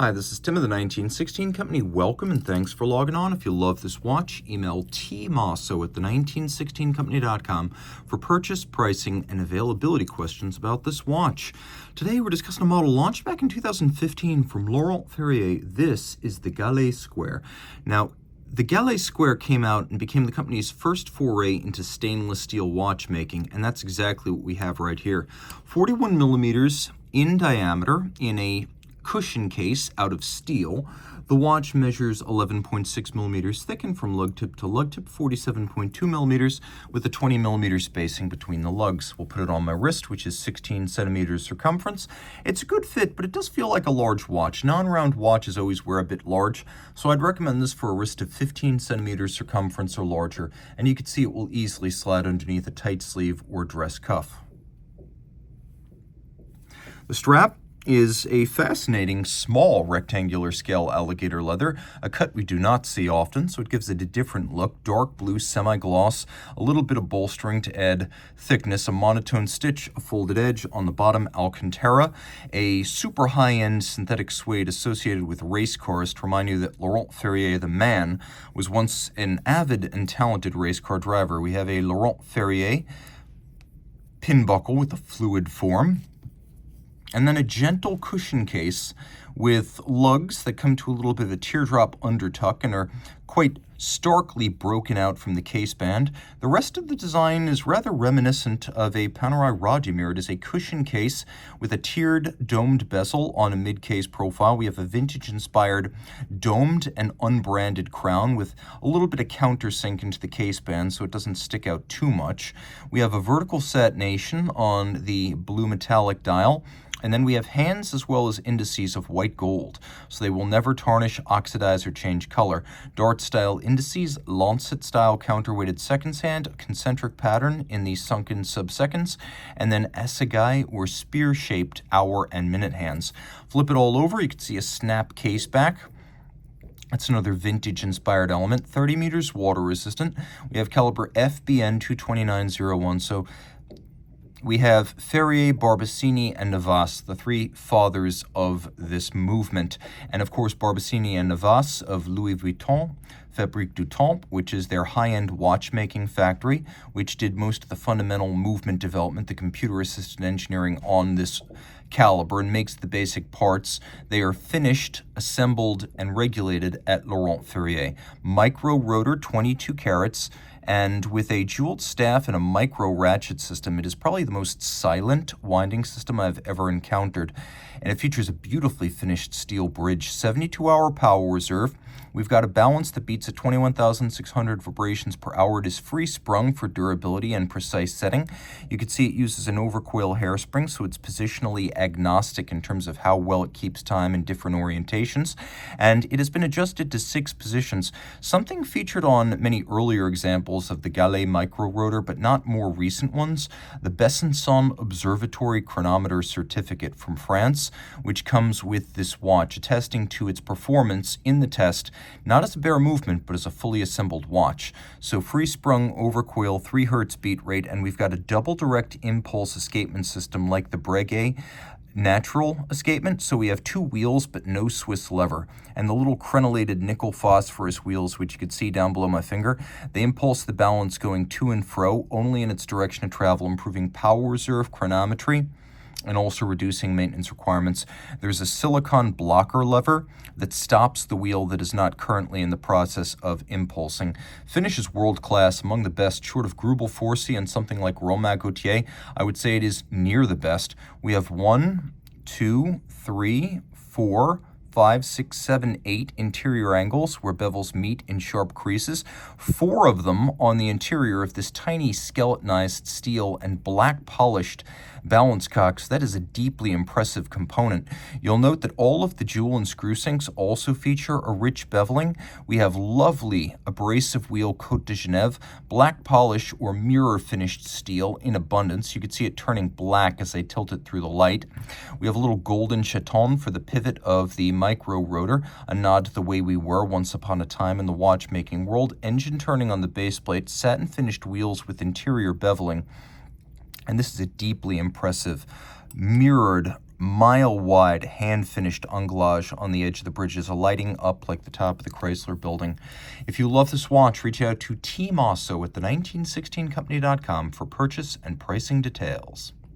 Hi, this is Tim of the 1916 Company. Welcome and thanks for logging on. If you love this watch, email Team Mosso at the1916company.com for purchase, pricing, and availability questions about this watch. Today we're discussing a model launched back in 2015 from Laurent Ferrier. This is the Galet Square. Now, the Galet Square came out and became the company's first foray into stainless steel watchmaking, and that's exactly what we have right here. 41 millimeters in diameter in a cushion case out of steel. The watch measures 11.6 millimeters thick and from lug tip to lug tip 47.2 millimeters with a 20 millimeter spacing between the lugs. We'll put it on my wrist, which is 16 centimeters circumference. It's a good fit, but it does feel like a large watch. Non-round watches always wear a bit large, so I'd recommend this for a wrist of 15 centimeters circumference or larger, and you can see it will easily slide underneath a tight sleeve or dress cuff. The strap is a fascinating small rectangular scale alligator leather, a cut we do not see often, so it gives it a different look. Dark blue semi-gloss, a little bit of bolstering to add thickness, a monotone stitch, a folded edge on the bottom, Alcantara, a super high-end synthetic suede associated with race cars to remind you that Laurent Ferrier, the man, was once an avid and talented race car driver. We have a Laurent Ferrier pin buckle with a fluid form, and then a gentle cushion case with lugs that come to a little bit of a teardrop undertuck and are quite starkly broken out from the case band. The rest of the design is rather reminiscent of a Panerai Radimir. It is a cushion case with a tiered domed bezel on a mid-case profile. We have a vintage-inspired domed and unbranded crown with a little bit of countersink into the case band so it doesn't stick out too much. We have a vertical satination on the blue metallic dial. And then we have hands as well as indices of white gold, so they will never tarnish, oxidize, or change color. Dart-style indices, lancet-style counterweighted seconds hand, a concentric pattern in the sunken sub-seconds, and then assegai or spear-shaped hour and minute hands. Flip it all over, you can see a snap case back. That's another vintage-inspired element. 30 meters water-resistant. We have caliber FBN 22901, so we have Ferrier, Barbacini, and Navas, the three fathers of this movement. And of course, Barbacini and Navas of Louis Vuitton, Fabrique du Temps, which is their high-end watchmaking factory, which did most of the fundamental movement development, the computer-assisted engineering on this caliber, and makes the basic parts. They are finished, assembled, and regulated at Laurent Ferrier. Micro rotor, 22 carats, and with a jeweled staff and a micro ratchet system, it is probably the most silent winding system I've ever encountered. And it features a beautifully finished steel bridge, 72-hour power reserve. We've got a balance that beats at 21,600 vibrations per hour. It is free sprung for durability and precise setting. You can see it uses an overcoil hairspring, so it's positionally agnostic in terms of how well it keeps time in different orientations. And it has been adjusted to 6 positions, something featured on many earlier examples of the Galet micro rotor, but not more recent ones. The Besançon Observatory Chronometer Certificate from France, which comes with this watch, attesting to its performance in the test, not as a bare movement, but as a fully assembled watch. So free-sprung overcoil, 3 Hertz beat rate, and we've got a double direct impulse escapement system like the Breguet natural escapement. So we have 2 wheels, but no Swiss lever. And the little crenellated nickel phosphorus wheels, which you can see down below my finger, they impulse the balance going to and fro, only in its direction of travel, improving power reserve, chronometry, and also reducing maintenance requirements. There's a silicon blocker lever that stops the wheel that is not currently in the process of impulsing. Finish is world-class, among the best, short of Grubel Forsey and something like Romain Gauthier. I would say it is near the best. We have 1, 2, 3, 4, 5, 6, 7, 8 interior angles where bevels meet in sharp creases. 4 of them on the interior of this tiny skeletonized steel and black polished balance cocks. That is a deeply impressive component. You'll note that all of the jewel and screw sinks also feature a rich beveling. We have lovely abrasive wheel Côte de Genève, black polish or mirror finished steel in abundance. You can see it turning black as I tilt it through the light. We have a little golden chaton for the pivot of the micro rotor, a nod to the way we were once upon a time in the watchmaking world. Engine turning on the base plate, satin finished wheels with interior beveling. And this is a deeply impressive mirrored mile-wide, hand-finished unglage on the edge of the bridges, lighting up like the top of the Chrysler Building. If you love this watch, reach out to Team Mosso at the 1916company.com for purchase and pricing details.